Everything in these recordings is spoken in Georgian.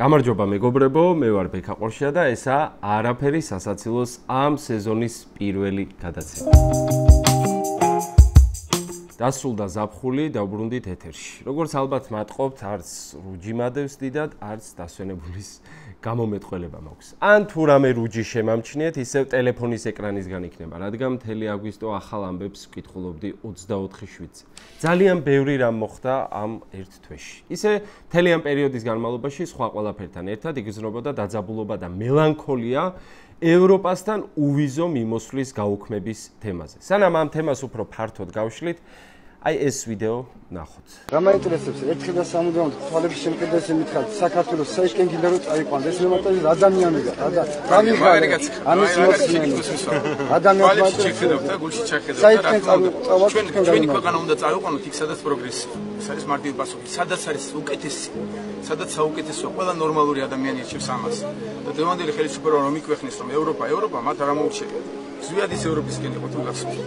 გამარჯობა მეგობრებო, მე ვარ ბექა ყორშია და ესაა არაფერი სასაცილოს ამ სეზონის პირველი გადაცემა. დასრულდა ზაფხული, დავბრუნდით ეთერში. როგორც ალბათ მატყობთ, არც რუჯიმადევს დიდად, არც დასვენებულის გამომეტყველება მაქვს. ან თუ რამე რუჯი შემამჩნიეთ, ისევ ტელეფონის ეკრანისგან იქნება, რადგან მთელი აგვისტო ახალ ამბებს ვკითხულობდი 24 შვიდზე. ძალიან ბევრი რამ მოხდა ამ ერთ თვეში. ისე მთელი ამ პერიოდის განმავლობაში სხვა ყველაფერთან ერთად იგრძნობოდა დაძაბულობა და მელანქოლია ევროპასთან უვიზო მიმოსვლის გაუქმების თემაზე. სანამ ამ თემას უფრო ფართოდ გავშლით, აი ეს ვიდეო ნახოთ. რა მაინტერესებს ერთხელ და სამუდამოდ თვალების შემკიდრეს მითხრათ საქართველოს საერთოდ გინდა რომ წაიყვანს ეს რემონტაჟი ადამიანია რა ამის მოსმენი ადამიანს შეხედავთ და გულში ჩახედავთ და რა თქმა უნდა ჩვენი ქვეყანა უნდა წავიყვანოთ იქ სადაც პროგრესი ეს არის მარტივი პასუხი სადაც არის უკეთესი სადაც საუკეთესოა ყველა ნორმალური ადამიანი ირჩევს ამას და დემანდელი ხელისუფლება რომ იქვეხნეს რომ ევროპა მათ არ ამოუჩერია ზვიადის ევროპისკენ იყო თუ გახსოვთ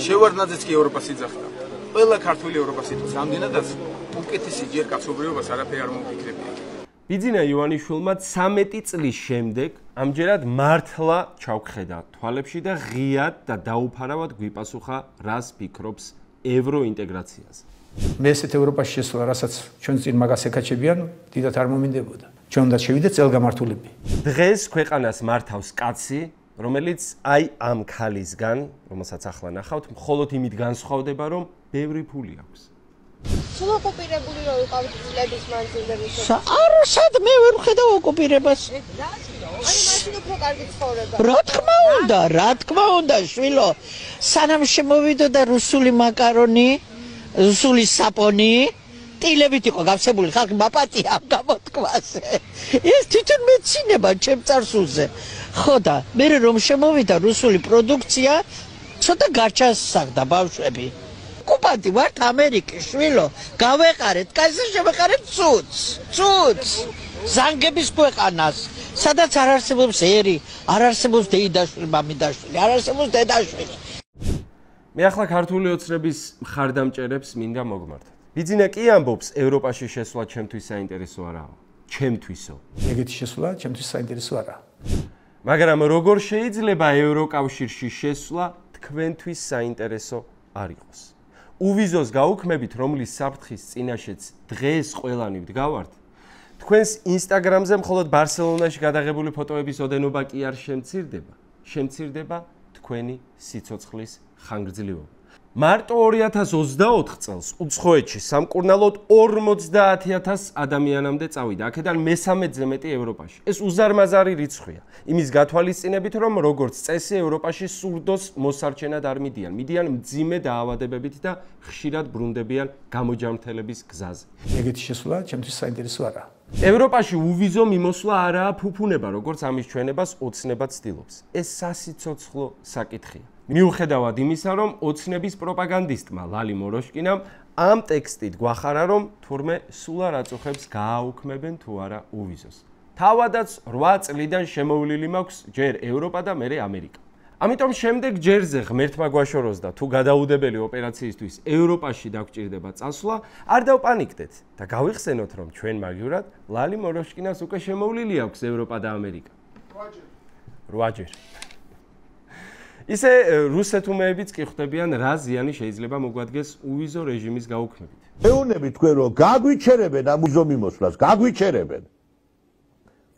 შევარდნაძეც კი ევროპას იძახდა ყველა ქართული ევროპას იტყვის ამდენადაც უკეთესი ჯერ კაცობრიობას არაფერი არ მომფიქრებია. ბიძინა ივანიშვილმა 13 წლის შემდეგ ამჯერად მართლა ჩავხედა თვალებში და ღიად და დაუფარავად გვიპასუხა რას ფიქრობს ევროინტეგრაციაზე. მე ესეთ ევროპაში შესვლა, რასაც ჩვენ წინ მაგას ეკაჩებიან, დიდათ არ მომინდებოდა. ჩვენ უნდა შევიდეთ წელგამართულები. დღეს ქვეყანას მართავს კაცი, რომელიც აი ამ ქალისგან, რომელსაც ახლა ნახავთ, მხოლოდ იმით განსხვავდება, რომ ბევრი ფული აქვს. სულ ოკუპირებული რო ვიყავით წლების მანძილზე მისო. არა, სად მე ვერ ვხედავ ოკუპირებას. აი მაშინ უფრო კარგი ცხოვრება. რა თქმა უნდა, შვილო. სანამ შემოვიდოდა რუსული მაკარონი, რუსული საპონი, ტილებით იყო გავსებული ხალხი მაპატია ამ გამოთქვაზე. ეს თვითონ მეცინება ჩემ წარსულზე. ხო და მე რომ შემოვიდა რუსული პროდუქცია, ცოტა გარჩას საგდა ბავშვები. ოკუპანტი ვართ ამერიკის შვილო, გავეყარეთ, კაიზე შევეყარეთ ცუც. ზანგების ქვეყანას, სადაც არ არსებობს ერი, არ არსებობს დეიდაშვილი, მამიდაშვილი, არ არსებობს დედაშვილი. მე ახლა ქართული ოცნების მხარდამჭერებს მინდა მოგმართოთ. ბიძინა კი ამბობს, ევროპაში შესვლა ჩემთვის საინტერესო არაა. ჩემთვისო. ეგეთი შესვლა ჩემთვის საინტერესო არაა. მაგრამ როგორ შეიძლება ევროკავშირში შესვლა თქვენთვის საინტერესო არ იყოს? უვიზოს გაუქმებით, რომლის საფრთხის წინაშეც დღეს ყველანი ვდგავართ, თქვენს ინსტაგრამზე მხოლოდ ბარსელონაში გადაღებული ფოტოების ოდენობა კი არ შემცირდება თქვენი სიცოცხლის ხანგრძლივობა. მარტო 2024 წელს უცხოეთში სამკურნალოდ 50,000 ადამიანამდე წავიდა, აქედან მესამედზე მეტი ევროპაში. ეს უზარმაზარი რიცხვია. იმის გათვალისწინებით, რომ როგორც წესი ევროპაში სურდოს მოსარჩენად არ მიდიან მძიმე დაავადებებით და ხშირად ბრუნდებიან გამოჯანმრთელების გზაზე. ეგეთი შესვლა ჩემთვის საინტერესო არაა. ევროპაში უვიზო მიმოსვლა არაა ფუფუნება, როგორც ამის ჩვენებას ოცნებად ცდილობს. ეს სასიცოცხლო საკითხია. მიუხედავად იმისა, რომ ოცნების პროპაგანდისტმა ლალი მოროშკინამ ამ ტექსტით გვახარა, რომ თურმე სულ არ აწუხებს გააუქმებენ თუ არა უვიზოს. თავადაც 8 წლიდან შემოვლილი მაქვს ჯერ ევროპა და მერე ამერიკა. ამიტომ შემდეგ ჯერზე ღმერთმა გვაშოროს და თუ გადაუდებელი ოპერაციისთვის ევროპაში დაგვჭირდება წასვლა, არ დავპანიკდეთ და გავიხსენოთ, რომ ჩვენ მაგივრად ლალი მოროშკინას უკვე შემოვლილი აქვს ევროპა და ამერიკა. 8 ჯერ. ისე რუსეთუმეებიც კი ხვდებიან, რა ზიანი შეიძლება მოგვადგეს უვიზო რეჟიმის გაუქმებით. ეუნები თქვენ რომ გაგვიჩერებენ ამ უვიზო მიმოსვლას, გაგვიჩერებენ.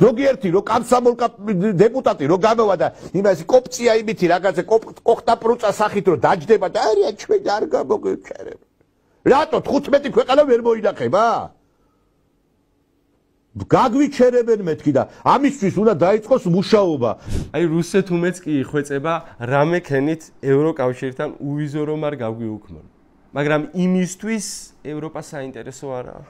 ზოგიერთი რომ კამსამოლ დეპუტატი რომ გამოვა და იმას კოპცია იმითი რაღაცა კოხტა პრუწა სახით რომ დაჯდება და არია ჩვენ არ გამოგვიჩერებენ. რატო 15 ქვეყანა ვერ მოინახება? გაგვიჩერებენ მეთქი და ამისთვის უნდა დაიწყოს მუშაობა. აი რუსეთუმეც კი იხვეწება რამე ქენით ევროკავშირთან უვიზო რომ არ გაგვიუქმონ. მაგრამ იმისთვის ევროპა საინტერესო არაა.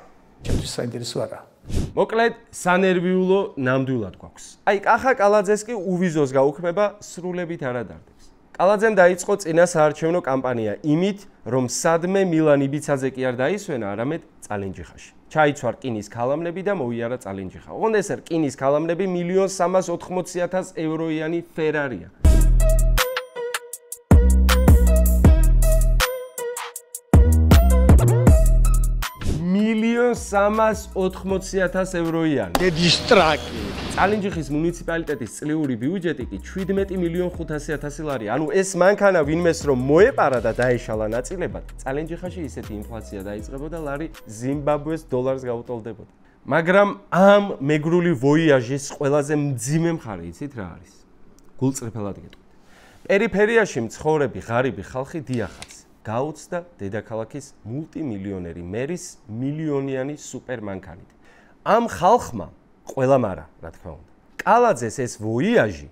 ჩემთვის საინტერესო არაა. მოკლედ სანერვიულო ნამდვილად გვაქვს. აი კახა კალაძეს კი უვიზოს გაუქმება სრულებით არ ადარდებს. კალაძემ დაიწყო წინა საარჩევნო კამპანია იმით, რომ სადმე მილან იბიცაძე კი არ დაისვენა, არამედ წალენჯიხაში. ჩაიცვა რკინის ქალამნები და მოიარა წალენჯიხა. ოღონდ ეს რკინის ქალამნები 1,380,000 ევროიანი ფერარია. 1,380,000 1.380.000 ევროიანი. დედისტრაკი. წალენჯიხის მუნიციპალიტეტის წლიური ბიუჯეტი კი 17.500.000 ლარი. ანუ ეს მანქანა ვინმეს რომ მოეპარა და დაეშალა ნაწილებად, წალენჯიხაში ისეთი ინფლაცია დაიწყებოდა, ლარი ზიმბაბვეს დოლარს გაუტოლდებოდა. მაგრამ ამ მეგრული ვოიაჟის ყველაზე მძიმე მხარე იცით რა არის? გულწრფელად გეტყვით. პერიფერიაში მცხოვრები ღარიბი ხალხი დიახაც გაუცდა დედაქალაქის მულტიმილიონერი მერის მილიონიანი სუპერმანქანით. ამ ხალხმა ყველამ არა, რა თქმა უნდა. კალაძეს ეს ვოიაჟი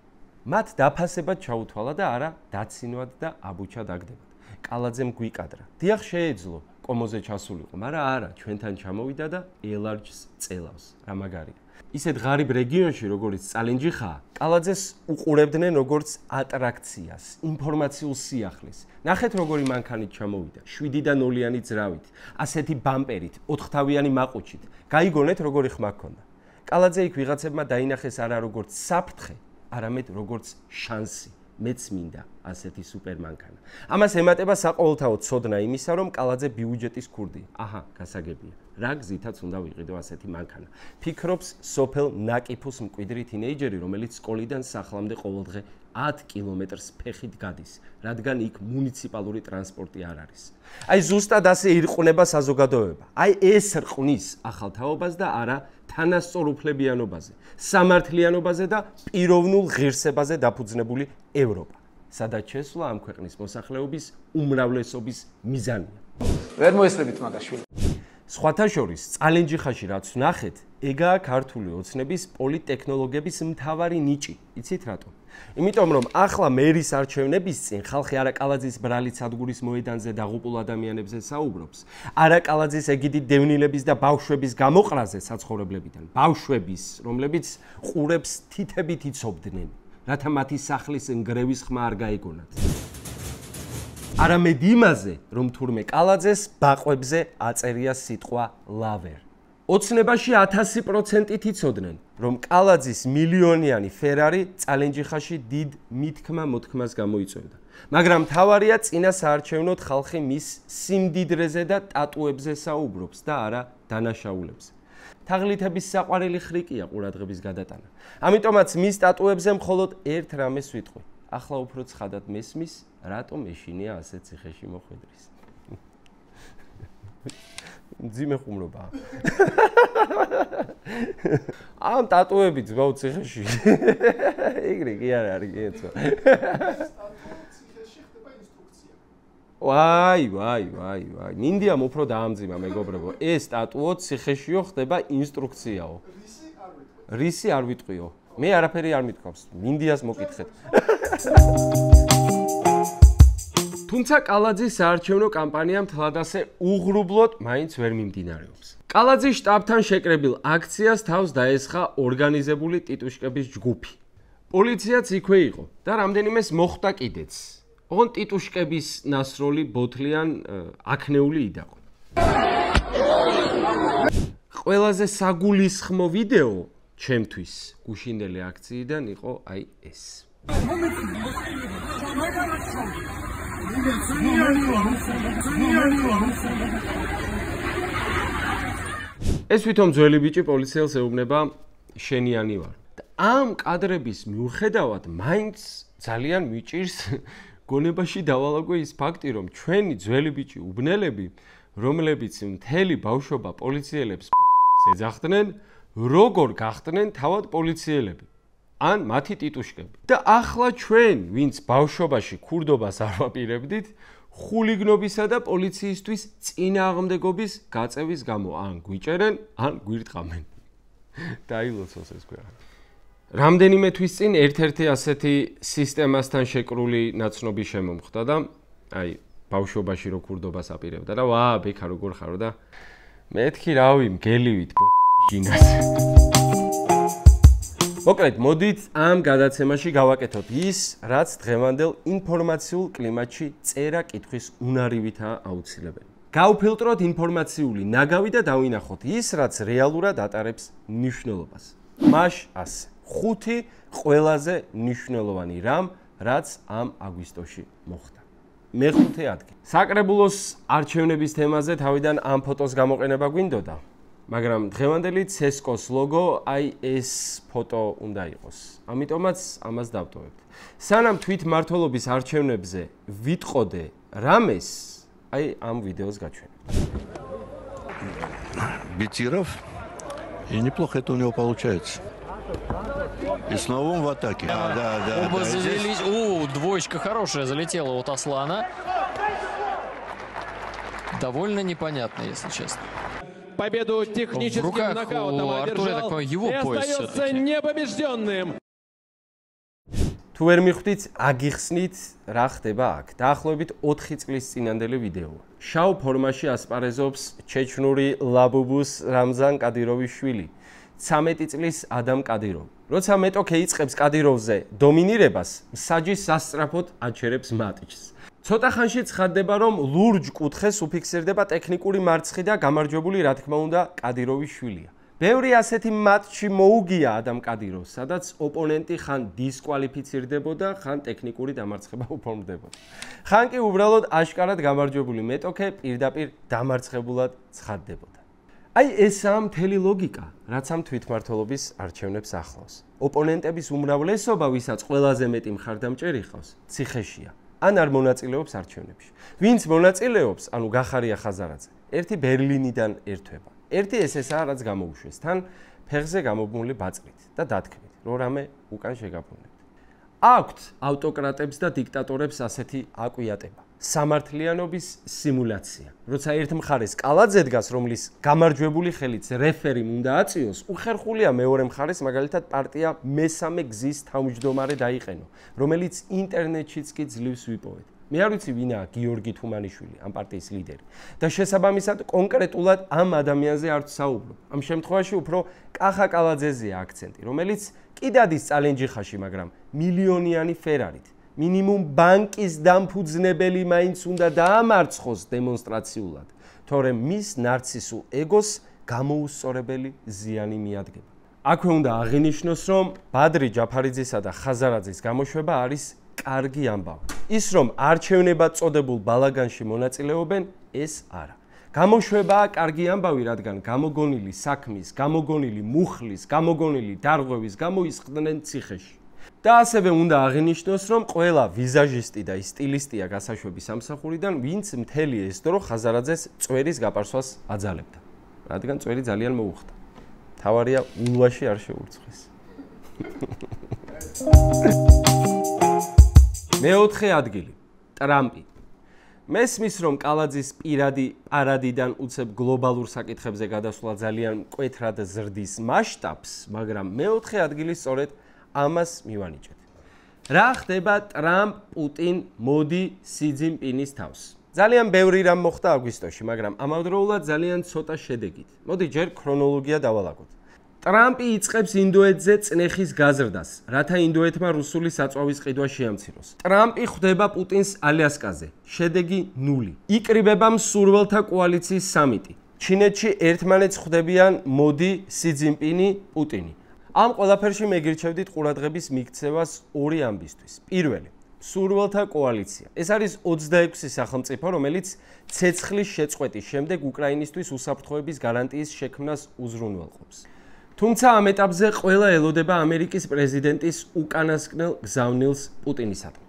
მათ დაფასებად ჩაუთვალა და არა დაცინვად და აბუჩად აგდებათ. კალაძემ გვიკადრა. დიახ შეეძლო კომოზე ჩასულიყო, მაგრამ არა, ჩვენთან ჩამოვიდა და ელარჯს წელავს. რა მაგარია. ისეთ ღარიბ რეგიონში, როგორც წალენჯიხაა, კალაძეს უყურებდნენ როგორც ატრაქციას, ინფორმაციულ სიახლეს. ნახეთ როგორი მანქანით ჩამოვიდა, 7-0-იანი ძრავით, ასეთი ბამპერით, 4-თავიანი მაყუჩით. გაიგონეთ როგორი ხმა ჰქონდა. კალაძე იქ ვიღაცებმა დაინახეს არა როგორც საფრთხე, არამედ როგორც შანსი. მეც მინდა ასეთი სუპერმანქანა. ამას ემატება საყოველთაო ცოდნა იმისა, რომ კალაძე ბიუჯეტის ქურდია. აჰა, გასაგებია. რა გზითაც უნდა ვიყიდო ასეთი მანქანა. ფიქრობს სოფელ ნაკიფუს მკვიდრი თინეიჯერი, რომელიც სკოლიდან სახლამდე ყოველდღე 10 კილომეტრს ფეხით გადის, რადგან იქ მუნიციპალური ტრანსპორტი არ არის. აი ზუსტად ასე ირყნება საზოგადოება. აი ეს რყნის ახალ თაობას და არა თანასწორუფლებიანობაზე, სამართლიანობაზე და პიროვნულ ღირსებაზე დაფუძნებული ევროპა, სადაც შესვლა ამ ქვეყნის მოსახლეობის უმრავლესობის მიზანია. ვერ მოესწრებით მაგაშვილი. სხვათა შორის, წალენჯიხაში რაც ვნახეთ, ეგაა ქართული ოცნების პოლიტექნოლოგების მთავარი ნიჭი. იცით რატომ? იმიტომ რომ ახლა მერის არჩევნების წინ ხალხი არა კალაძის ბრალი სადგურის მოედანზე დაღუპულ ადამიანებზე საუბრობს, არა კალაძის ეგიდით დევნილების და ბავშვების გამოყრაზე საცხოვრებლებიდან, ბავშვების, რომლებიც ყურებს თითებით იცობდნენ, რათა მათი სახლის ნგრევის ხმა არ გაეგონათ. არამედ იმაზე, რომ თურმე კალაძეს ბაყვებზე აწერია სიტყვა ლავერ. ოცნებაში 1000%-ით იცოდნენ, რომ კალაძის მილიონიანი ფერარი წალენჯიხაში დიდ მითქმა-მოთქმას გამოიწვევდა. მაგრამ მთავარია წინა საარჩევნოდ ხალხი მის სიმდიდრეზე და ტატუებზე საუბრობს და არა დანაშაულებზე. თაღლითების საყვარელი ხრიკია ყურადღების გადატანა. ამიტომაც მის ტატუებზე მხოლოდ ერთ რამეს ვიტყვი. ახლა უფრო ცხადად მესმის, რატომ ეშინია ასე ციხეში მოხვედრის. ძიმე ხუმრობაა. ამ ტატუები ძმაო ციხეში. ეგრე კი არ არის, კეთო. ციხეში ხდება ინსტრუქცია. ვაი. მინდიამ უფრო დაამძიმა მეგობრებო. ეს ტატუო ციხეშიო ხდება ინსტრუქციაო. რისი არ ვიტყვიო. მე არაფერი არ მithქვავს. მინდიას მოკითხეთ. თუმცა კალაძის საარჩევნო კამპანია მთლად ასე უღრუბლოდ მაინც ვერ მიმდინარეობს. კალაძის შტაბთან შეკრებილ აქციას თავს დაესხა ორგანიზებული ტიტუშკების ჯგუფი. პოლიციაც იქვე იყო და რამდენიმეს მოხვდა კიდეც. ოღონდ ტიტუშკების ნასროლი ბოთლიან აქნეული იდაყო. ყველაზე საგულისხმო ვიდეო ჩემთვის გუშინდელი აქციიდან იყო აი ეს. ეს თვითონ ძველი ბიჭი პოლიციელს ეუბნება შენიანი ვარ. ამ კადრების მიუხედავად მაინც ძალიან მიჭირს გონებაში დავალაგო ის ფაქტი, რომ ჩვენი ძველი ბიჭი უბნელები, რომლებიც მთელი ბავშვობა პოლიციელებს ეძახდნენ, როგორ გახდნენ თავად პოლიციელები. ან მათი ტიტუშკები. და ახლა ჩვენ, ვინც ბავშვობაში ქურდობას არ ვაპირებდით, ხულიგნობისა და პოლიციისთვის წინააღმდეგობის გაწევის გამო ან გვიჭერენ, ან გვირტყამენ. დაილოცოს ეს ქვეყანა. რამდენიმე თვის წინ ერთ-ერთი ასეთი სისტემასთან შეკრული ნაცნობი შემომხვდა და აი ბავშვობაში რო ქურდობას აპირებდა და ვა, ბექა როგორ ხარო და მეთქი რავი, მგელივით ჟინას. მოკლედ, მოდით ამ გადაცემაში გავაკეთოთ ის, რაც დღევანდელ ინფორმაციულ კლიმატში წერა-კითხვის უნარივითაა აუცილებელი. გავფილტროთ ინფორმაციული ნაგავი და დავინახოთ ის, რაც რეალურად ატარებს მნიშვნელობას. მაშ ასე. 5 ყველაზე მნიშვნელოვანი რამ, რაც ამ აგვისტოში მოხდა. მე-5 ადგილი. საკრებულოს არჩევნების თემაზე თავიდან ამ ფოტოს გამოყენება გვინდოდა. მაგრამ დღევანდელი CSKA-ს ლოგო აი ეს ფოტო უნდა იყოს. ამიტომაც ამას დავტოვებთ. სანამ თვითმმართველობის არჩევნებზე ვიტყოდე რამეს, აი ამ ვიდეოს გაჩვენებთ. Бетиров, и неплохо это у него получается. И снова он в атаке. Да. Оба завелись. Двоечка хорошая залетела от Аслана. Довольно непонятно, если честно. Победу техническим нокаутом одержал и остается непобежденным. თუ ვერ მიხვდით, აგიხსნით რა ხდება აქ. დაახლოებით 4 წლის წინანდელი ვიდეოა. შავ ფორმაში ასპარეზობს ჩეჩნური ლაბუბუს რამზან კადიროვის შვილი. 13 წლის ადამ კადიროვი. როცა მეტოქე იწყებს კადიროვზე დომინირებას, მსაჯის სასწრაფოდ აჩერებს მატჩს. ცოტა ხანში ცხადდება, რომ ლურჯ კუთხეს უფიქსირდება ტექნიკური მარცხი და გამარჯვებული, რა თქმა უნდა, კადიროვის შვილია. ბევრი ასეთი მატჩი მოუგია ადამ კადიროვს, სადაც ოპონენტი ხან დისკვალიფიცირდებოდა, ხან ტექნიკური დამარცხება უფორმდებოდა. ხან კი უბრალოდ აშკარად გამარჯვებული მეტოქე პირდაპირ დამარცხებულად ცხადდებოდა. აი ესაა მთელი ლოგიკა, რაც ამ თვითმმართველობის არჩევნებს ახლავს. ოპონენტების უმრავლესობა, ვისაც ყველაზე მეტი მხარდამჭერი ხავს, ციხეშია. ან არ მონაწილეობს არჩევნებში. ვინც მონაწილეობს, ანუ გახარია ხაზარაძე, ერთი ბერლინიდან ერთვება. ერთი ესაა, რაც გამოუშვეს, თან ფეხზე გამობმული ბაწრით და დათქმით, რომ რამე უკან შეგაბრუნებთ. აქვთ ავტოკრატებს და დიქტატორებს ასეთი აკვიატება. სამართლიანობის სიმულაცია. როცა ერთ მხარეს კალაძე დგას, რომლის გამარჯვებული ხელით რეფერიმ უნდა აწიოს, უხერხულია მეორე მხარეს, მაგალითად პარტია მესამე გზის თავმჯდომარე დაიყენო, რომელიც ინტერნეტშიც კი ძლივს ვიპოვეთ. მე არ ვიცი ვინაა გიორგი თუმანიშვილი, ამ პარტიის ლიდერი. და შესაბამისად კონკრეტულად ამ ადამიანზე არ ვსაუბრობ. ამ შემთხვევაში უფრო კახა კალაძეზეა აქცენტი, რომელიც კი დადის წალენჯიხაში, მაგრამ მილიონიანი ფერარით. მინიმუმ ბანკის დამფუძნებელი მაინც უნდა დაამარცხოს დემონსტრაციულად, თორემ მის ნარცისულ ეგოს გამოუსწორებელი ზიანი მიადგება. აქვე უნდა აღინიშნოს, რომ ბადრი ჯაფარიძისა და ხაზარაძის გამოშვება არის კარგი ამბავი. ის რომ არჩევნებად წოდებულ ბალაგანში მონაწილეობენ, ეს არა. გამოშვებაა კარგი ამბავი, რადგან გამოგონილი საქმის, გამოგონილი მუხლის, გამოგონილი დარღვევის გამო ისხდნენ ციხეში. და ასევე უნდა აღინიშნოს, რომ ყველა ვიზაჟისტი და სტილისტია გასაშვების სამსახურიდან, ვინც მთელი ეს დრო ხაზარაძეს წვერის გაპარსვას აძალებდა. რადგან წვერი ძალიან მოუხდა. თავარია ულვაში არ შეურცხვეს. მეოთხე ადგილი ტრამპი. მესმის, რომ კალაძის პირადი პარადიდან უცებ გლობალურ საკითხებზე გადასვლა ძალიან მკვეთრად ზრდის მასშტაბს, მაგრამ მეოთხე ადგილი სწორედ ამას მივანიჭეთ. რა ხდება ტრამპ, პუტინ, მოდი, სი ძინპინის თავს? ძალიან ბევრი რამ მოხდა აგვისტოში, მაგრამ ამავდროულად ძალიან ცოტა შედეგით. მოდი ჯერ ქრონოლოგია დავალაგოთ. ტრამპი იწყებს ინდოეთზე წნეხის გაზრდას, რათა ინდოეთმა რუსული საწვავის ყიდვა შეამციროს. ტრამპი ხვდება პუტინს ალიასკაზე, შედეგი 0. იკრიბება მსურველთა კოალიციის სამიტი. ჩინეთში ერთმანეთს ხვდებიან მოდი, სი ძინპინი, პუტინი. ამ ყველაფერში მეგირჩევდით ყურადღების მიქცევას ორი ამბისთვის. პირველი, მსურველთა კოალიცია. ეს არის 26 სახელმწიფო, რომელიც ცეცხლის შეწყვეტის შემდეგ უკრაინისთვის უსაფრთხოების გარანტიის შექმნას უზრუნველყოფს. თუმცა ამ ეტაპზე ყველა ელოდება ამერიკის პრეზიდენტის უკანასკნელ გზავნილს პუტინისადმი.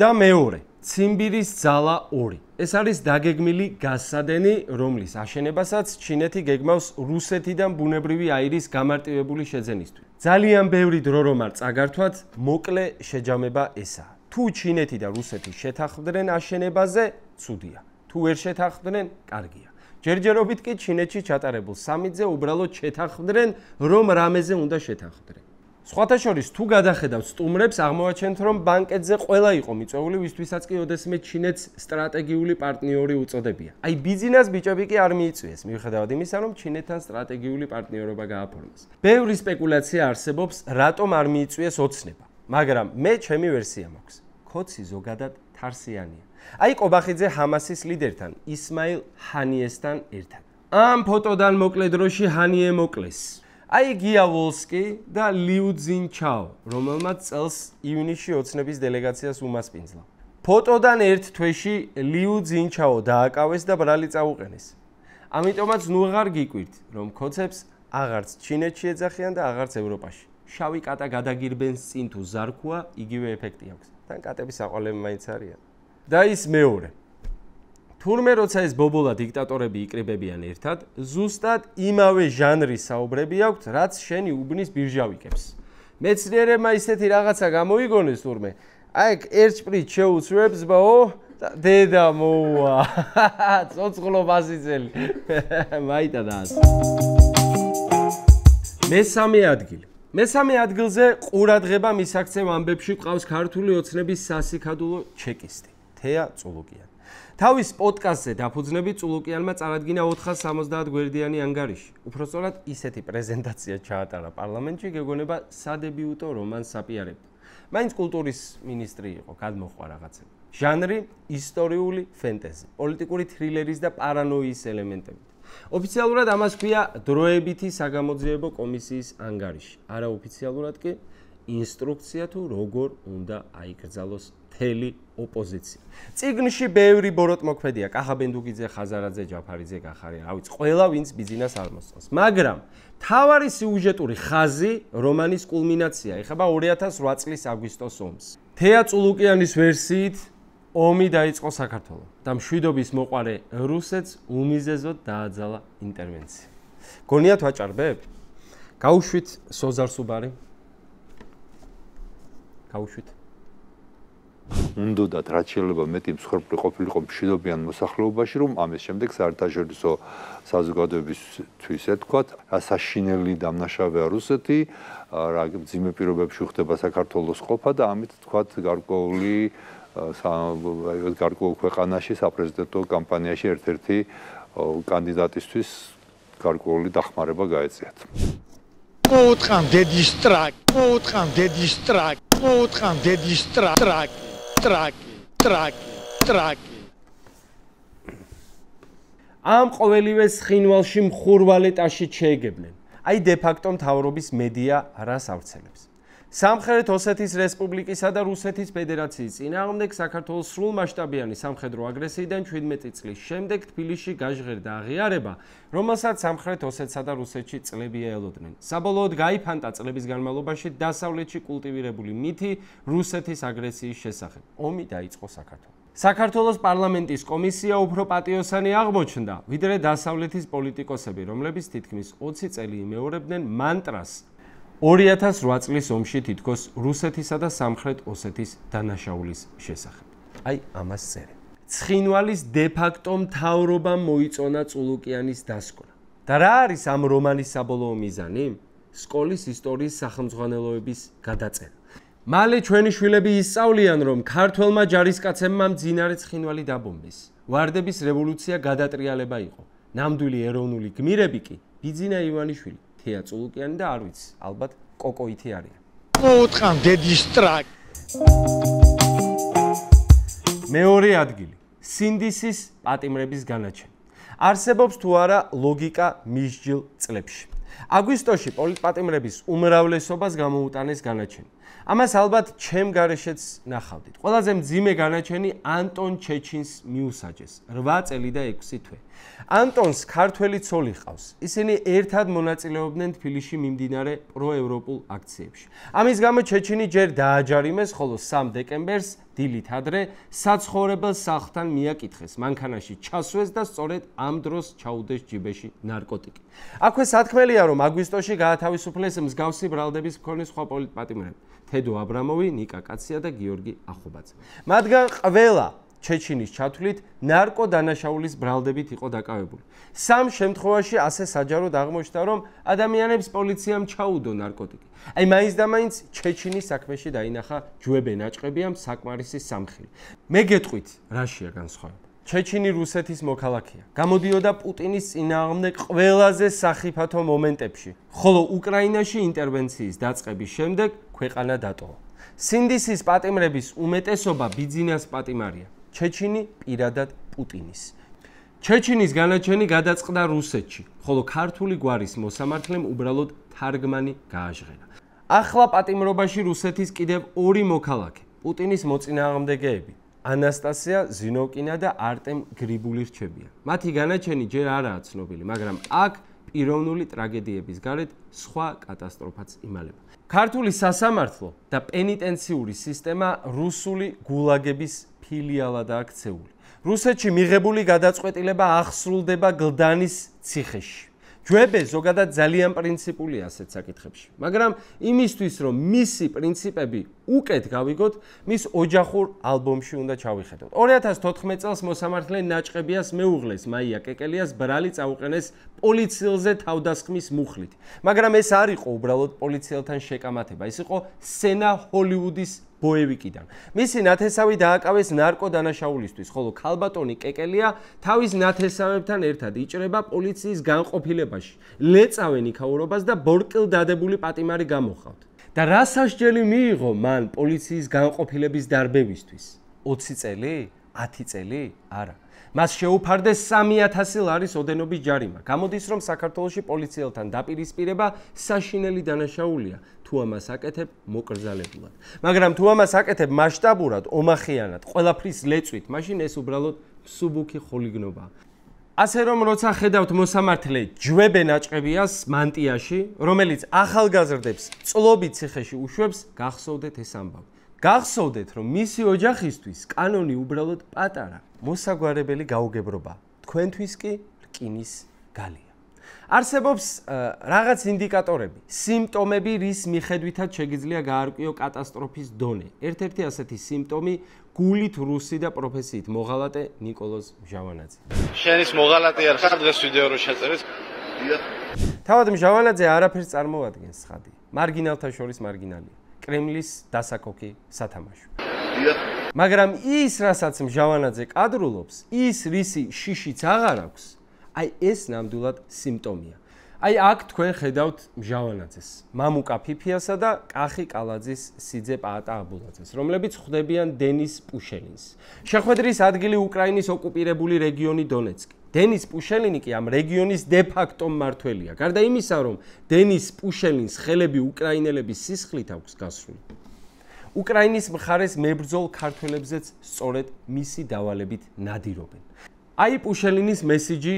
და მეორე, ციმბირის ძალა 2. ეს არის დაგეგმილი გასადენი, რომლის აშენებასაც ჩინეთი გეგმავს რუსეთიდან ბუნებრივი აირის გამარტივებული შეძენისთვის. ძალიან ბევრი დრო რომ არ წაგართვათ, მოკლე შეჯამება ესაა. თუ ჩინეთი და რუსეთი შეთანხმდნენ აშენებაზე, ცუდია. თუ ვერ შეთანხმდნენ, კარგია. ჯერჯერობით კი ჩინეთში ჩატარებულ სამიტზე უბრალოდ შეთანხმდნენ, რომ რამეზე უნდა შეთანხმდნენ. სხვათა შორის, თუ გადახედავთ სტუმრებს, აღმოვაჩენთ, რომ ბანკეტზე ყველა იყო მიწვეული, ვისთვისაც კი ოდესმე ჩინეთს სტრატეგიული პარტნიორი უწოდებია. აი ბიზნეს ბიჭები კი არ მიიწვიეს, მიუხედავად იმისა, რომ ჩინეთთან სტრატეგიული პარტნიორობა გააფორმეს. ბევრი სპეკულაცია არსებობს, რატომ არ მიიწვიეს ოცნება, მაგრამ მე ჩემი ვერსია მაქვს. ქოცი ზოგადად თარსიანია. აი კობახიძე ჰამასის ლიდერთან, ისმაილ ჰანიესთან ერთად. ამ ფოტოდან მოკლე დროში ჰანიე მოკლეს. აი გია ვოლსკი და ლიუ ძინჩაო, რომელმაც წელს ივნისში ოცნების დელეგაციას უმასპინძლა. ფოტოდან ერთ თვეში ლიუ ძინჩაო დააკავეს და ბრალი წაუყენეს. ამიტომაც ნუ აღარ გიკვირთ, რომ ქოცებს აღარც ჩინეთში ეძახიან და აღარც ევროპაში. შავი კატა გადაგირბენს წინ თუ ზარქუა, იგივე ეფექტი აქვს. თან კატების საყვალები მაინც არიან. და ის მეორე. თურმე როცა ეს ბობოლა დიქტატორები იკრიბებიან ერთად, ზუსტად იმავე ჟანრის საუბრები აქვთ, რაც შენი უბნის ბირჟავიკებს. მეცნიერებმა ისეთი რაღაცა გამოიგონეს თურმე, აი ერთ სპრით შეუცვებს ბაო და დედა მოვა. ცოცხლო ბაზიწელი. მაიტა და ასე. მესამე ადგილი. მესამე ადგილზე ყურადღება მისაქცევ ამბებში ყავს ქართული ოცნების სასიქადულო ჩეკისტი თეა წულუკიანი. თავის პოდკასტზე დაფუძნებით წულუკიანმა წარადგინა 470 გვერდიანი ანგარიში. უпростоრად ისეთი პრეზენტაცია ჩაატარა პარლამენტში, გეგონება სადებიუტო რომანს საპიარებდა. მაინც კულტურის მინისტრი იყო, გადმოხვა რაღაცები. ჟანრი ისტორიული ფენტეზი, პოლიტიკური თრილერის და პარანოიის ელემენტებით. ოფიციალურად ამას ქვია დროებითი საგამოძიებო კომისიის ანგარიში. არაოფიციალურად კი ინსტრუქცია თუ როგორ უნდა აიკრძალოს მთელი ოპოზიცია. წიგნში ბევრი ბოროტმოქმედია, კახაბენდუგიძე, ხაზარაძე, ჯაფარიძე, გახარია, რა ვიცი, ყველა ვინც ბიზნეს არ მოსწონს. მაგრამ თავარი სიუჟეტური ხაზი რომანის კულმინაცია ეხება 2008 წლის აგვისტოს ომს. თეა წულუკიანის ვერსიით ომი დაიწყო საქართველოს და მშვიდობის მოყარე რუსეთს უმიზეზოდ დააძალა ინტერვენცია. გონიათ ვაჭარბებ? გაუშვით სოზარსუბარი. გაუშვით. უნდათ რაც შეიძლება მეტი მსხვერპლი ყოფილიყო მშვიდობიან მოსახლეობაში, რომ ამის შემდეგ საერთაშორისო საზოგადოებისთვის ეთქვათ, რა საშინელი დამნაშავეა რუსეთი, რა მძიმე პირობებში ხდება საქართველოს ყოფა და ამით თქვათ გარკვეული ქვეყანაში საპრეზიდენტო კამპანიაში ერთ-ერთი კანდიდატისთვის გარკვეული დახმარება გაეწიათ. მოუთხან დედის ტრაკი, მოუთხან დედის ტრაკი, მოუთხან დედის ტრაკი, ტრაკი. ამ ყოველივეს ხინვალში მხურვალეტაში შეეგებნენ. აი დე-ფაქტო მთავრობის მედია რას ავრცელებს. სამხრეთ ოსეთის რესპუბლიკისა და რუსეთის ფედერაციის წინააღმდეგ საქართველოს სრულმასშტაბიანი სამხედრო აგრესიიდან 17 წლის შემდეგ თბილისში გაჟღერდა აღიარება, რომელსაც სამხრეთ ოსეთსა და რუსეთში წლები ელოდნენ. საბოლოოდ გაიფანტა წლების განმავლობაში დასავლეთში კულტივირებული მითი რუსეთის აგრესიის შესახებ. ომი დაიწყო საქართველოს. საქართველოს პარლამენტის კომისია უფრო პატიოსანი აღმოჩნდა, ვიდრე დასავლეთის პოლიტიკოსები, რომლებიც თითქმის 20 წელი იმეორებდნენ მანტრას 2008 წლის ომში თითქოს რუსეთისა და სამხრეთ ოსეთის დანაშაულის შესახებ. აი ამას წერენ. ცხინვალის დე-ფაქტო მთავრობამ მოიწონა წულუკიანის დასკვნა. და რა არის ამ რომანის საბოლოო მიზანი? სკოლის ისტორიის სახელმძღვანელოების გადაწერა. მალე ჩვენი შვილები ისწავლიან, რომ ქართველმა ჯარისკაცებმა მძინარე ცხინვალი დაბომბეს. ვარდების რევოლუცია გადატრიალება იყო. ნამდვილი ეროვნული გმირები კი ბიძინა ივანიშვილი, თეა წულუკიანი და არ ვიცი, ალბათ კოკოითი არიან. მოუთხან დედის ტრაკი. მეორე ადგილი. სინდისის პატიმრების განაჩენი. არსებობს თუ არა ლოგიკა მისჯილ წლებში. აგვისტოში პოლიტპატიმრების უმრავლესობას გამოუტანეს განაჩენი. ამას ალბათ ჩემ გარეშეც ნახავდით. ყველაზე მძიმე განაჩენი ანტონ ჩეჩინს მიუსაჯეს 8 წელი და 6 თვე. ანტონს ქართველი ცოლი ჰყავს. ისინი ერთად მონაწილეობდნენ თბილისში მიმდინარე პროევროპულ აქციებში. ამის გამო ჩეჩინი ჯერ დააჯარიმეს, ხოლო 3 დეკემბერს დილით ადრე საცხოვრებელ სახლთან მიაკითხეს, მანქანაში ჩასვეს და სწორედ ამ დროს ჩაუდეს ჯიბეში ნარკოტიკი. აქვე სათქმელია, რომ აგვისტოში გაათავისუფლეს მსგავსი ბრალდების მქონე სხვა პოლიტპატიმრები. თედო აბრამოვი, ნიკა კაცია და გიორგი ახობაძე. მათგან ყველა ჩეჩინის ჩათვლით ნარკოდანაშაულის ბრალდებით იყო დაკავებული. სამ შემთხვევაში ასე საჯაროდ აღმოჩნდა, რომ ადამიანებს პოლიციამ ჩაუდო ნარკოტიკი. აი მაინც და მაინც ჩეჩინის საქმეში დაინახა ჯვებე ნაჭყებია საკმარისი სამხილი. მე გეტყვით, რაშია განსხვავება? ჩეჩინი რუსეთის მოქალაქეა. გამოდიოდა პუტინის წინააღმდეგ ყველაზე სახიფათო მომენტებში, ხოლო უკრაინაში ინტერვენციის დაწყების შემდეგ ქვეყანა დატოვა. სინდისის პატიმრების უმეტესობა ბიძინას პატიმარია. ჩეჩინი პირადად პუტინის. ჩეჩინის განაჩენი გადაწყდა რუსეთში, ხოლო ქართული გვარის მოსამართლემ უბრალოდ თარგმანი გააჟღერა. ახლა პატიმრობაში რუსეთის კიდევ 2 მოქალაქე, პუტინის მოწინააღმდეგეები, ანასტასია ზინოვკინა და არტემ გრიბული რჩებიან. მათი განაჩენი ჯერ არაა ცნობილი, მაგრამ აქ პიროვნული ტრაგედიების გარეთ სხვა კატასტროფაც იმალება. ქართული სასამართლო და პენიტენციური სისტემა რუსული გულაგების ფილიალადაა ქცეული. რუსეთში მიღებული გადაწყვეტილება აღსრულდება გლდანის ციხეში. ჯვებე ზოგადად ძალიან პრინციპულია ასეთ საკითხებში, მაგრამ იმისთვის, რომ მისი პრინციპები უკეთ გავიგოთ, მის ოჯახურ ალბომში უნდა ჩავიხედოთ. 2014 წელს მოსამართლე ნაჭყებიას მეუღლეს მაია კეკელიას ბრალი წაუყენეს პოლიციელზე თავდასხმის მუხლით. მაგრამ ეს არ იყო უბრალოდ პოლიციელთან შეკამათება, ეს იყო სცენა ჰოლივუდის ბოევიკიდან. მისი ნათესავი დააკავეს ნარკოდანაშაულისთვის, ხოლო ქალბატონი კეკელია თავის ნათესავებთან ერთად იჭრება პოლიციის განყოფილებაში, ლეწავენ იქაურობას და ბორკილდადებული პატიმარი გამოჰყავთ. და რა სასჯელი მიიღო მან პოლიციის განყოფილების დარბევისთვის? 20 წელი? 10 წელი? არა. მას შეუფარდეს 3000 ლარის ოდენობის ჯარიმა. გამოდის, რომ საქართველოში პოლიციელთან დაპირისპირება საშინელი დანაშაულია, თუ ამას აკეთებ მოკრძალებულად. მაგრამ თუ ამას აკეთებ მასშტაბურად, ომახიანად, ყველაფრის ლეწვით, მაშინ ეს უბრალოდ მსუბუქი ხოლიგნობაა. ასე რომ როცა ხედავთ მოსამართლე ჯვებე ნაჭყებიას მანტიაში, რომელიც ახალგაზრდებს წლობით ციხეში უშვებს, გახსოვდეთ ეს ამბავი. გახსოვდეთ, რომ მისი ოჯახისთვის კანონი უბრალოდ პატარა, მოსაგვარებელი გაუგებრობა, თქვენთვის კი რკინის გალია. არსებობს რაღაც ინდიკატორები, სიმპტომები, რის მიხედვითაც შეგიძლია გაარკვიო კატასტროფის დონე. ერთ-ერთი ასეთი სიმპტომი გულით რუსი და პროფესიით მოღალატე ნიკოლოზ მჟავანაძე. შენის მოღალატე არ ხარ დღეს ვიდეო რო შეწერეს? თავად მჟავანაძე არაფერს წარმოადგენს ცხადი. მარგინალთა შორის მარგინალია. კრემლის დასაკოქი სათამაშო. მაგრამ ის, რასაც მჟავანაძე კადრულობს, ის რისი შიშიც აღარ აქვს, აი ეს ნამდვილად სიმპტომია. აი აქ თქვენ ხედავთ მჟავანაძეს, მამუკა ფიფიასა და კახი კალაძის სიძე პაატა აბულაძეს, რომლებიც ხვდებიან დენის პუშელინს. შეხვედრის ადგილი უკრაინის ოკუპირებული რეგიონი დონეცკი. დენის პუშელინი კი ამ რეგიონის დე-ფაქტო მმართველია. გარდა იმისა, რომ დენის პუშელინს ხელები უკრაინელების სისხლით აქვს გასრული. უკრაინის მხარეს მებრძოლ ქართველებზეც სწორედ მისი დავალებით ნადირობენ. აი პუშელინის მესიჯი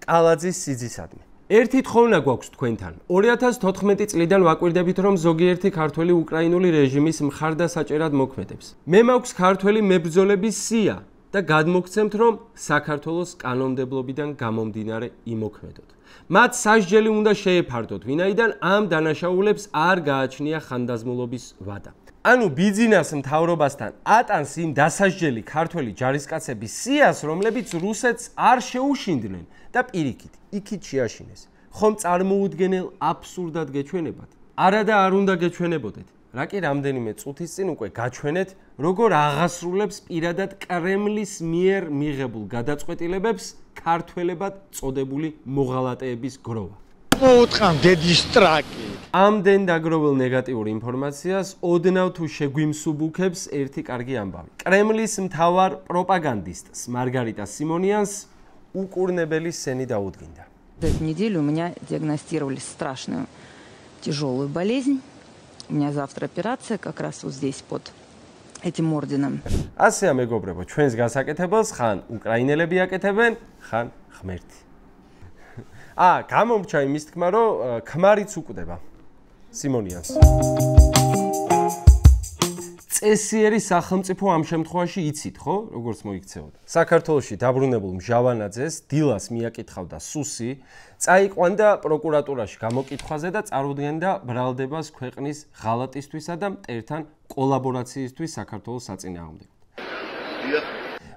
კალაძის სიძისადმი. ერთი თხოვნა გვაქვს თქვენთან. 2014 წლიდან ვაკვირდებით, რომ ზოგიერთი ქართველი უკრაინული რეჟიმის მხარდასაჭერად მოქმედებს. მე მაქვს ქართველი მებრძოლების სია და გადმოგცემთ, რომ საქართველოს კანონმდებლობიდან გამომდინარე იმოქმედოთ. მათ სასჯელი უნდა შეეფარდოთ, ვინაიდან ამ დანაშაულებს არ გააჩნია ხანდაზმულობის ვადა. ანუ ბიძინას მთავრობასთან ატანს იმ დასასჯელი ქართველი ჯარისკაცების სიას, რომლებიც რუსეთს არ შეუშინდნენ და პირიქით, იქით შეაშინეს. ხომ წარმოუდგენელ აბსურდად გეჩვენებათ? არა და არ უნდა გეჩვენებოდეთ. რა კი რამდენიმე წუთის წინ უკვე გაჩვენეთ, როგორ აღასრულებს პირადად კრემლის მიერ მიღებულ გადაწყვეტილებებს ქართველებად წოდებული მოღალატეების გროვა. მოუთხან დედის ტრაკი. ამდენ დაგროვილ ნეგატიურ ინფორმაციას ოდნავ თუ შეგვიმსუბუქებს ერთი კარგი ამბავი. კრემლის მთავარ პროპაგანდისტს მარგარიტა სიმონიანს უკურნებელი სენი დაუდგინდა. Эту неделю у меня диагностировали страшную тяжелую болезнь. У меня завтра операция как раз вот здесь под этим орденом. ასე მეგობრებო, ჩვენს გასაკეთებელს ხან უკრაინელები აკეთებენ, ხან ღმერთი. გამომრჩა იმის თქმა, რომ ქმარიც უკვდება სიმონიანს. წესიერი სახელმწიფო ამ შემთხვევაში იცით, ხო? როგორც მოიქცეოდა. საქართველოში დაბრუნებულ მჟავანაძეს დილას მიაკითხავდა სუსი, წაიყვანდა პროკურატურაში გამოკითხვაზე და წარუდგენდა ბრალდებას ქვეყნის ღალატისთვისა და მტერთან კოლაბორაციისთვის საქართველოს საწინააღმდეგოდ.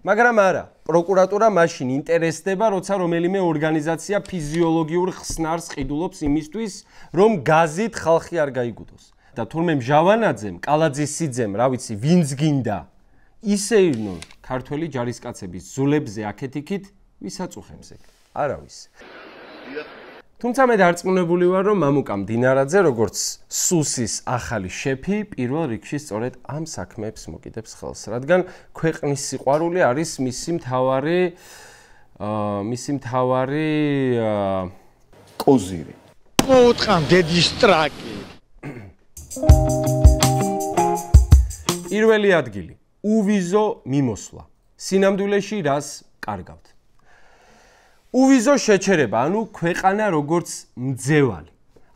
მაგრამ არა, პროკურატურა მაშინ ინტერესდება, როცა რომელიმე ორგანიზაცია ფიზიოლოგიურ ხსნარს ყიდულობს იმისთვის, რომ გაზით ხალხი არ გაიგუდოს. და თურმე მჟავანაძემ, კალაძის სიძემ, რა ვიცი, ვინც გინდა, ისე ირნონ ქართველი ჯარისკაცების ზულებზე აქეთ-იქით, ვისაც უხემს ეგ? არავის. თუმცა მე დარწმუნებული ვარ, რომ მამუკა მდინარაძე, როგორც სუსის ახალი შეფი, პირველ რიგში სწორედ ამ საქმეებს მოკიდებს ხელს, რადგან ქვეყნის სიყვარული არის მისი მთავარი კოზირი. მოუთხან დედის ტრაკი. პირველი ადგილი უვიზო მიმოსვლა. სინამდვილეში რას კარგავთ? უვიზო შეჩერება, ანუ ქვეყანა როგორც მძევალი.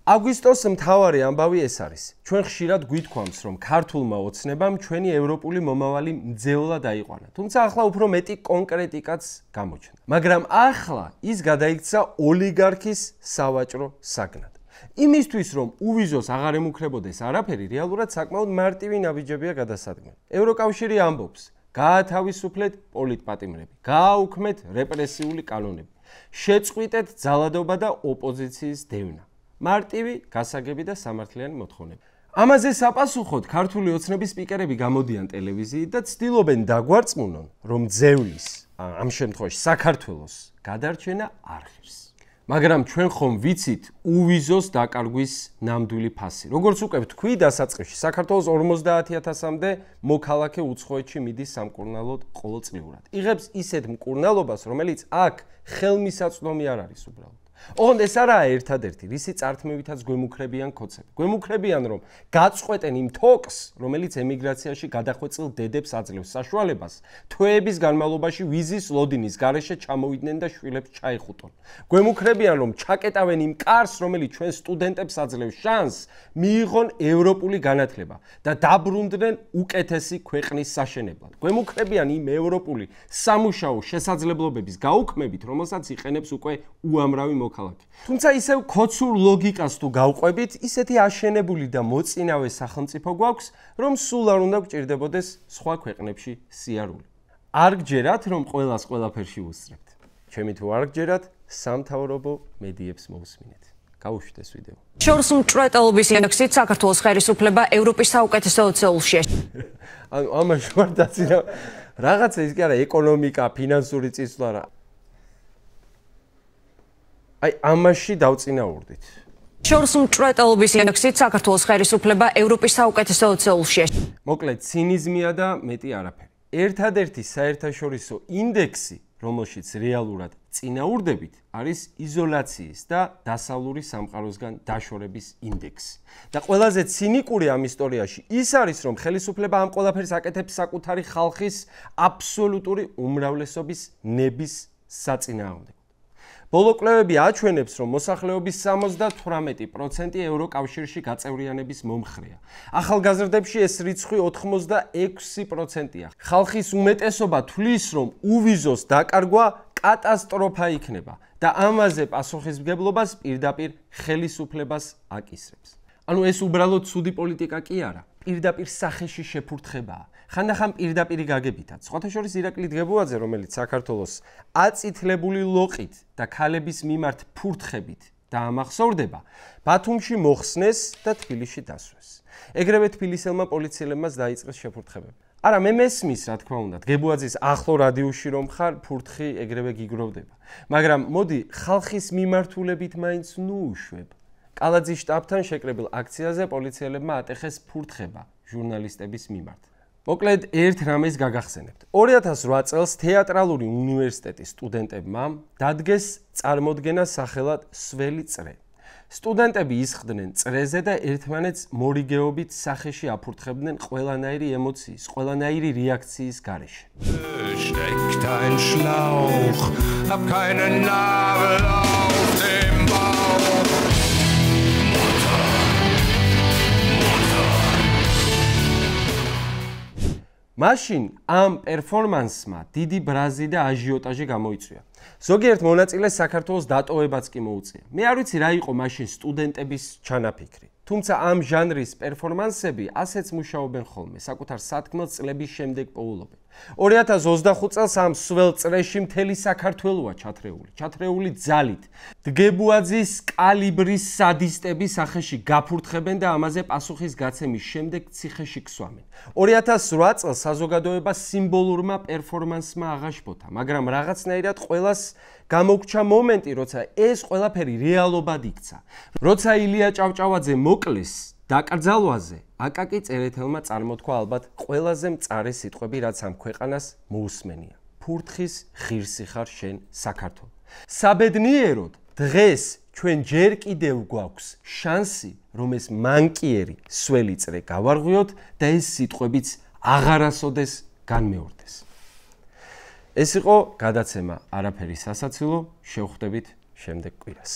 აგვისტოს მთავარი ამბავი ეს არის. ჩვენ ხშირად გვითქვამს, რომ ქართულმა ოცნებამ ჩვენი ევროპული მომავალი მძევლად დაიყვანა. თუმცა ახლა უფრო მეტი კონკრეტიკაც გამოჩნდა. მაგრამ ახლა ის გადაიქცა ოლიგარქის სავაჭრო საგნად. იმისთვის, რომ უვიზოს აღარ ემუქრებოდეს არაფერი, რეალურად საკმაოდ მარტივი ნაბიჯებია გადასადგმელი. ევროკავშირი ამბობს, გაათავისუფლეთ პოლიტპატიმრები, გააუქმეთ რეპრესიული კანონები, შეწყვიტეთ ძალადობა და ოპოზიციის დევნა. მარტივი, გასაგები და სამართლიანი მოთხოვნები. ამაზე საპასუხოდ ქართული ოცნების სპიკერები გამოდიან ტელევიზიით და ცდილობენ დაგვარწმუნონ, რომ ძევლის, ამ შემთხვევაში საქართველოს გადარჩენა არ ღირს. მაგრამ ჩვენ ხომ ვიცით უვიზოს დაკარგვის ნამდვილი ფასი. როგორც უკვე ვთქვი, დასაწყისში საქართველოს 50,000-მდე მოქალაქე უცხოეთში მიდის სამკურნალოდ ყოველწლიურად. იღებს ისეთ მკურნალობას, რომელიც აქ ხელმისაწვდომი არ არის უბრალოდ. ოღონდ ეს არაა ერთადერთი, რისი წართმევითაც გვემუქრებიან ქოცები. გვემუქრებიან, რომ გაწყვეტენ იმ თოკს, რომელიც ემიგრაციაში გადახვეწილ დედებს აძლევს საშუალებას, თვეების განმავლობაში ვიზის ლოდინის გარეშე ჩამოვიდნენ და შვილებს ჩაიხუტონ. გვემუქრებიან, რომ ჩაკეტავენ იმ კარს, რომელიც ჩვენ სტუდენტებს აძლევს შანსს, მიიღონ ევროპული განათლება და დაბრუნდნენ უკეთესი ქვეყნის საშენებლად. გვემუქრებიან იმ ევროპული სამუშაო შესაძლებლობების გაუქმებით, რომელსაც იყენებს უკვე უამრავი მოქალაქე. თუმცა ისევ ქოცურ ლოგიკას თუ გავყვებით, ისეთი აშენებული და მოწინავე სახელმწიფო გვაქვს, რომ სულ არ უნდა გვჭირდებოდეს სხვა ქვეყნებში სიარული. არ გჯერათ, რომ ყველას ყველაფერში უსწრებთ. ჩემი თუ არ გჯერათ, სამთავრობო მედიებს მოусმინეთ. გავუშვით ეს ვიდეო. შორს მჭვრეტელობის ინდექსით საქართველოს ხელისუფლება ევროპის საუკეთესო 20-ში. ანუ ამაში ვარ დაწინა რაღაცა ის კი არა ეკონომიკა, ფინანსური წინსვლა რა. აი ამაში დავწინაურდით. შორს მჭვრეტელობის ინდექსით საქართველოს ხელისუფლება ევროპის საუკეთესო 20-ში. მოკლედ ცინიზმია და მეტი არაფერი. ერთადერთი საერთაშორისო ინდექსი, რომელშიც რეალურად წინაურდებით, არის იზოლაციის და დასავლური სამყაროსგან დაშორების ინდექსი. და ყველაზე ცინიკური ამ ისტორიაში ის არის, რომ ხელისუფლება ამ ყველაფერს აკეთებს საკუთარი ხალხის აბსოლუტური უმრავლესობის ნების საწინააღმდეგოდ. ბოლო კვლევები აჩვენებს, რომ მოსახლეობის 78% ევროკავშირში გაწევრიანების მომხრეა. ახალგაზრდებში ეს რიცხვი 86%-ია. ხალხის უმეტესობა თვლის, რომ უვიზოს დაკარგვა კატასტროფა იქნება და ამაზე პასუხისმგებლობას პირდაპირ ხელისუფლებას აკისრებს. ანუ ეს უბრალოდ ცუდი პოლიტიკა კი არა, პირდაპირ სახეში შეფურთხებაა. ხანდახან პირდაპირი გაგებითად. სხვათა შორის ირაკლი დგებუაძე, რომელიც საქართველოს აწითლებული ლოყით და ქალების მიმართ ფურთხებით დაამახსოვრდება, ბათუმში მოხსნეს და თბილისში დასვეს. ეგრევე თბილისელმა პოლიციელებმაც დაიწყეს შეფურთხებები. არა, მე მესმის, რა თქმა უნდა, დგებუაძის ახლო რადიოში რომ ხარ, ფურთხი ეგრევე გიგროვდება. მაგრამ მოდი ხალხის მიმართულებით მაინც ნუუშვებ. კალაძის შტაბთან შეკრებილ აქციაზე პოლიციელებმა ატეხეს ფურთხება ჟურნალისტების მიმართ. მოკლედ ერთ რამეს გაგახსენებთ. 2008 წელს თეატრალური უნივერსიტეტის სტუდენტებმა დადგეს წარმოდგენა სახელად სველი წრე. სტუდენტები ისხდნენ წრეზე და ერთმანეთს მორიგეობით სახეში აფურთხებდნენ ყველანაირი ემოციის, ყველანაირი რეაქციის გარეშე. Steckt ein Schlauch, hab keinen Nabel auf dem Bauch. მაშინ ამ პერფორმანსმა დიდი ბრაზი და აჟიოტაჟი გამოიწვია. ზოგიერთ მონაწილეს საქართველოს დატოვებაც კი მოუწია. მე არ ვიცი რა იყო მაშინ სტუდენტების ჩანაფიქრი. თუმცა ამ ჟანრის პერფორმანსები ასეც მუშაობენ ხოლმე, საკუთარ სათქმელს წლების შემდეგ პოულობენ. 2025 წელს ამ სველ წრეში მთელი საქართველოა ჩათრეული ძალით. დგებუაძის კალიბრის სადისტები სახეში გაფურთხებენ და ამაზე პასუხის გაცემის შემდეგ ციხეში ქსვამენ. 2008 წელს საზოგადოება სიმბოლურმა პერფორმანსმა აღაშფოთა, მაგრამ რაღაცნაირად ყველას გამოგჩა მომენტი, როცა ეს ყველაფერი რეალობად იქცა. როცა ილია ჭავჭავაძე მოკლეს დაკრძალვაზე, აკაკი წერეთელმა წარმოთქვა ალბათ ყველაზე მწარე სიტყვები, რაც ამ ქვეყანას მოусმენია. ფურთხის ღირსი ხარ შენ საქართველო. საბედნიეროდ დღეს ჩვენ ჯერ კიდევ გვაქვს შანსი, რომ ეს მანკიერი სველი წრე გავარღვიოთ და ეს სიტყვებიც აღარასოდეს განმეორდეს. ეს იყო გადაცემა არაფერი სასაცილო, შევხვდებით შემდეგ კვირას.